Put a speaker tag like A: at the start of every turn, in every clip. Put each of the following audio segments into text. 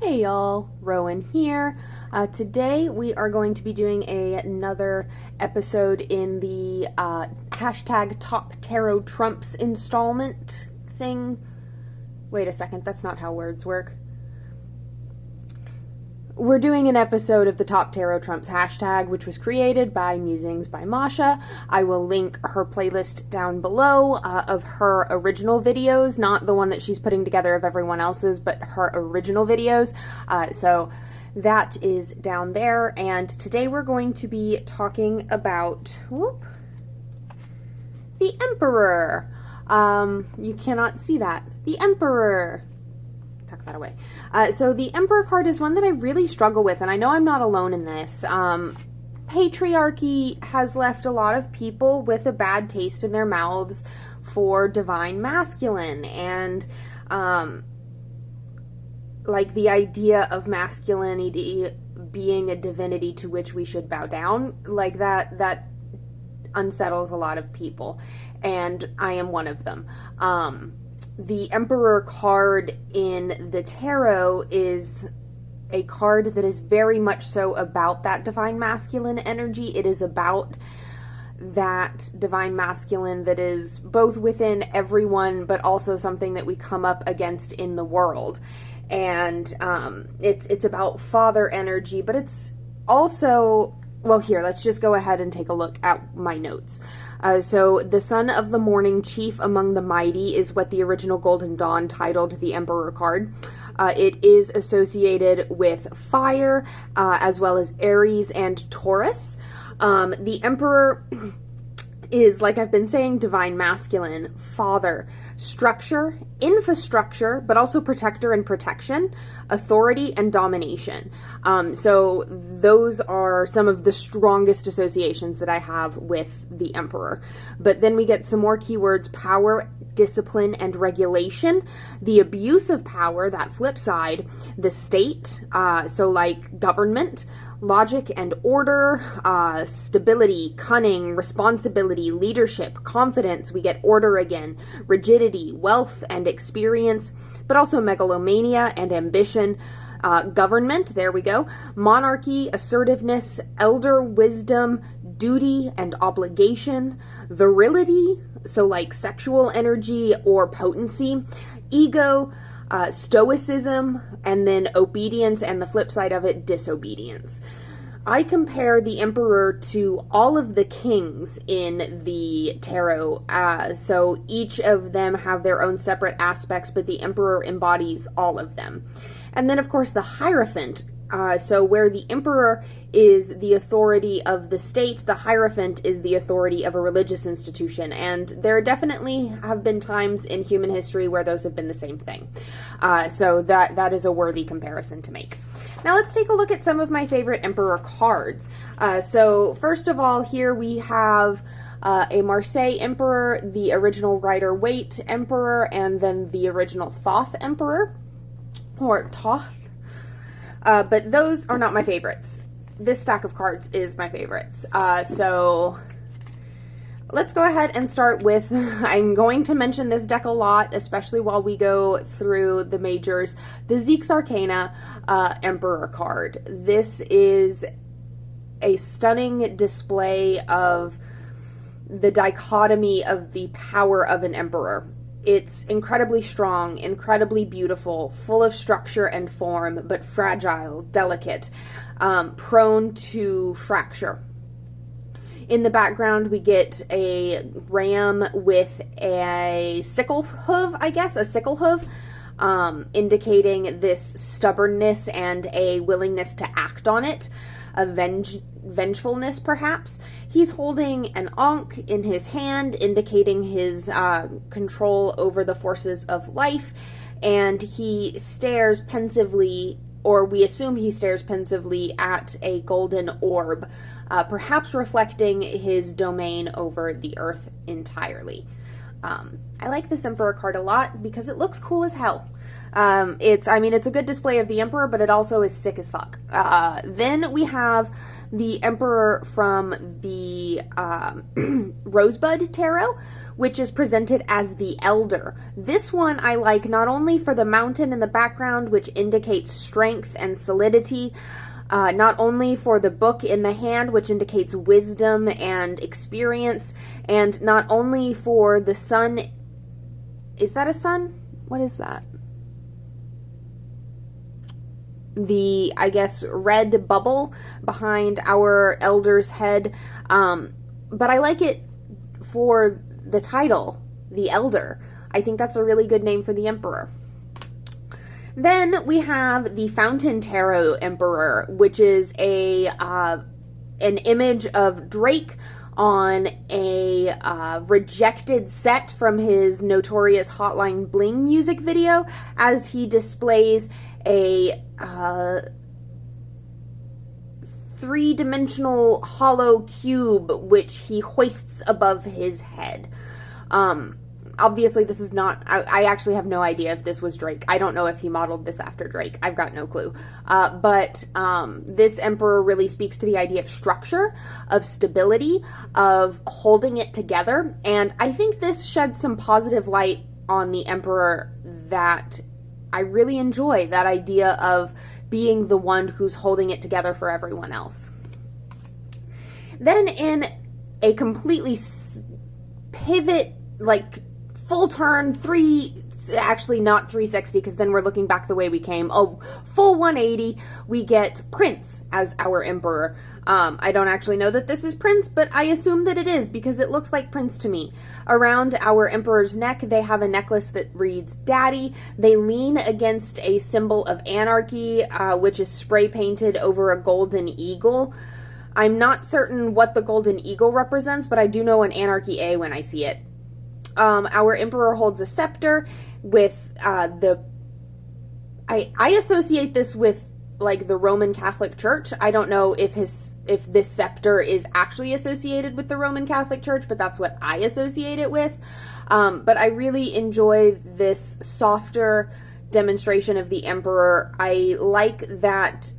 A: Hey y'all, Rowan here. Today we are going to be doing another episode in the hashtag Top Tarot Trumps installment thing. Wait a second, that's not how words work. We're doing an episode of the Top Tarot Trumps hashtag, which was created by Musings by Masha. I will link her playlist down below of her original videos, not the one that she's putting together of everyone else's, but her original videos. So that is down there. And today we're going to be talking about the Emperor. You cannot see that. The Emperor. Tuck that away. So the Emperor card is one that I really struggle with, and I know I'm not alone in this. Patriarchy has left a lot of people with a bad taste in their mouths for divine masculine, and like the idea of masculinity being a divinity to which we should bow down, like that unsettles a lot of people, and I am one of them. The Emperor card in the tarot is a card that is very much so about that divine masculine energy. It is about that divine masculine that is both within everyone, but also something that we come up against in the world. And it's about father energy, but it's also, well, here, let's just go ahead and take a look at my notes. So the son of the morning, chief among the mighty, is what the original Golden Dawn titled the Emperor card. It is associated with fire, as well as Aries and Taurus. The Emperor is, like I've been saying, divine masculine, father, structure, infrastructure, but also protector and protection, authority, and domination. So those are some of the strongest associations that I have with the Emperor. But then we get some more keywords: power, discipline, and regulation, the abuse of power, that flip side, the state, so like government, logic and order, stability, cunning, responsibility, leadership, confidence. We get order again, rigidity, wealth and experience, but also megalomania and ambition, government, there we go, monarchy, assertiveness, elder wisdom, duty and obligation, virility, so like sexual energy or potency, ego, stoicism, and then obedience, and the flip side of it, disobedience. I compare the Emperor to all of the kings in the tarot, so each of them have their own separate aspects, but the Emperor embodies all of them. And then, of course, the Hierophant. So where the Emperor is the authority of the state, the Hierophant is the authority of a religious institution. And there definitely have been times in human history where those have been the same thing. So that is a worthy comparison to make. Now let's take a look at some of my favorite Emperor cards. So first of all, here we have a Marseille Emperor, the original Rider-Waite Emperor, and then the original Thoth Emperor, or Thoth. But those are not my favorites. This stack of cards is my favorites. So let's go ahead and start with, I'm going to mention this deck a lot, especially while we go through the majors, the Zeke's Arcana Emperor card. This is a stunning display of the dichotomy of the power of an emperor. It's incredibly strong, incredibly beautiful, full of structure and form, but fragile, delicate, prone to fracture. In the background, we get a ram with a sickle hoof, I guess, a sickle hoof, indicating this stubbornness and a willingness to act on it, a vengefulness perhaps. He's holding an ankh in his hand, indicating his control over the forces of life, and he stares pensively, or we assume he stares pensively at a golden orb, perhaps reflecting his domain over the earth entirely. I like this Emperor card a lot because it looks cool as hell. It's a good display of the Emperor, but it also is sick as fuck. Then we have the Emperor from the Rosebud Tarot, which is presented as the Elder. This one I like not only for the mountain in the background, which indicates strength and solidity, not only for the book in the hand, which indicates wisdom and experience, and not only for the sun. Is that a sun? What is that? The, I guess, red bubble behind our elder's head. But I like it for the title, the Elder. I think that's a really good name for the Emperor. Then we have the Fountain Tarot Emperor, which is an image of Drake on a rejected set from his notorious Hotline Bling music video, as he displays a three-dimensional hollow cube which he hoists above his head. Obviously this is not, I actually have no idea if this was Drake. I don't know if he modeled this after Drake. I've got no clue. But this Emperor really speaks to the idea of structure, of stability, of holding it together. And I think this sheds some positive light on the Emperor that I really enjoy, that idea of being the one who's holding it together for everyone else. Then in a completely pivot, like full turn, actually not 360 because then we're looking back the way we came. Oh, full 180, we get Prince as our Emperor. I don't actually know that this is Prince, but I assume that it is because it looks like Prince to me. Around our Emperor's neck, they have a necklace that reads Daddy. They lean against a symbol of anarchy, which is spray painted over a golden eagle. I'm not certain what the golden eagle represents, but I do know an anarchy A when I see it. Our Emperor holds a scepter with I associate this with like the Roman Catholic Church. I don't know if this scepter is actually associated with the Roman Catholic Church, but that's what I associate it with. But I really enjoy this softer demonstration of the Emperor. I like that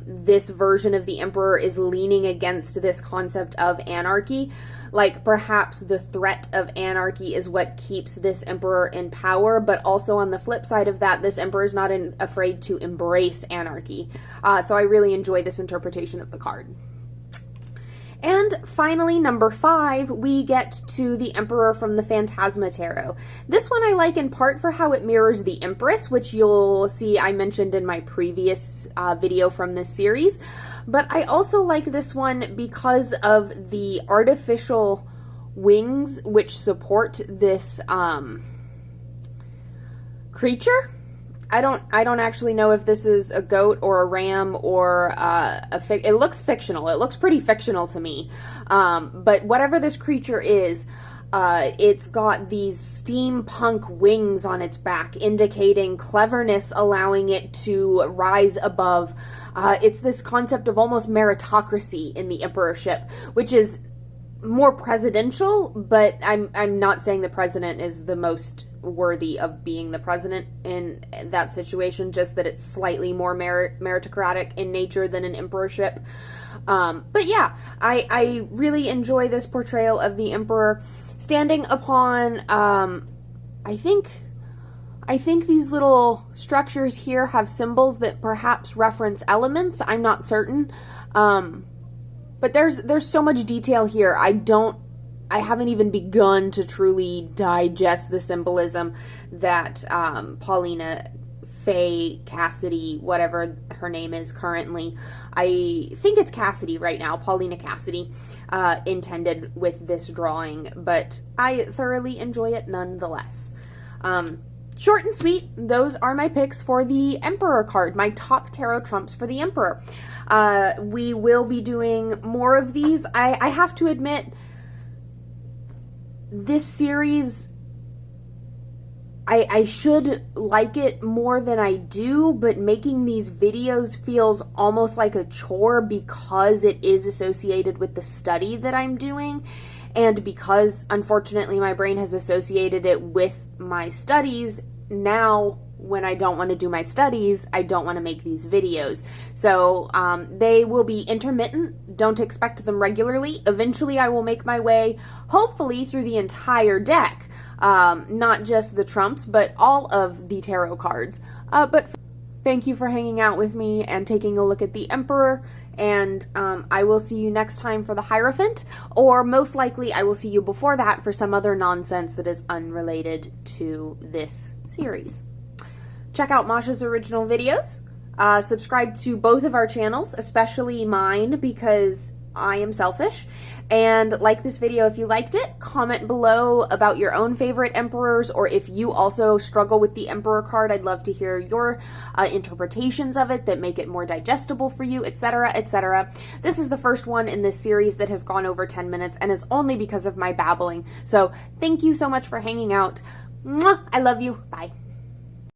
A: this version of the Emperor is leaning against this concept of anarchy. Like perhaps the threat of anarchy is what keeps this Emperor in power, but also on the flip side of that, this Emperor is not afraid to embrace anarchy. So I really enjoy this interpretation of the card. And finally, number 5, we get to the Emperor from the Phantasma Tarot. This one I like in part for how it mirrors the Empress, which you'll see I mentioned in my previous video from this series. But I also like this one because of the artificial wings which support this creature. I don't actually know if this is a goat or a ram or it looks fictional. It looks pretty fictional to me. But whatever this creature is, it's got these steampunk wings on its back, indicating cleverness, allowing it to rise above. It's this concept of almost meritocracy in the emperorship, which is more presidential, but I'm not saying the president is the most worthy of being the president in that situation, just that it's slightly more meritocratic in nature than an emperorship. But yeah, I really enjoy this portrayal of the emperor standing upon, I think these little structures here have symbols that perhaps reference elements. I'm not certain. But there's so much detail here. I haven't even begun to truly digest the symbolism that Paulina Faye Cassidy, whatever her name is currently, I think it's Cassidy right now, Paulina Cassidy, intended with this drawing, but I thoroughly enjoy it nonetheless. Short and sweet, those are my picks for the Emperor card, my top tarot trumps for the Emperor. We will be doing more of these. I have to admit, this series, I should like it more than I do, but making these videos feels almost like a chore because it is associated with the study that I'm doing, and because, unfortunately, my brain has associated it with my studies, now when I don't want to do my studies, I don't want to make these videos. So they will be intermittent. Don't expect them regularly. Eventually I will make my way, hopefully, through the entire deck. Not just the trumps, but all of the tarot cards. But thank you for hanging out with me and taking a look at the Emperor. And I will see you next time for the Hierophant, or most likely I will see you before that for some other nonsense that is unrelated to this series. Check out Masha's original videos. Subscribe to both of our channels, especially mine because I am selfish. And like this video if you liked it. Comment below about your own favorite emperors, or if you also struggle with the Emperor card. I'd love to hear your interpretations of it that make it more digestible for you, etc., etc. This is the first one in this series that has gone over 10 minutes, and it's only because of my babbling. So thank you so much for hanging out. Mwah! I love you. Bye.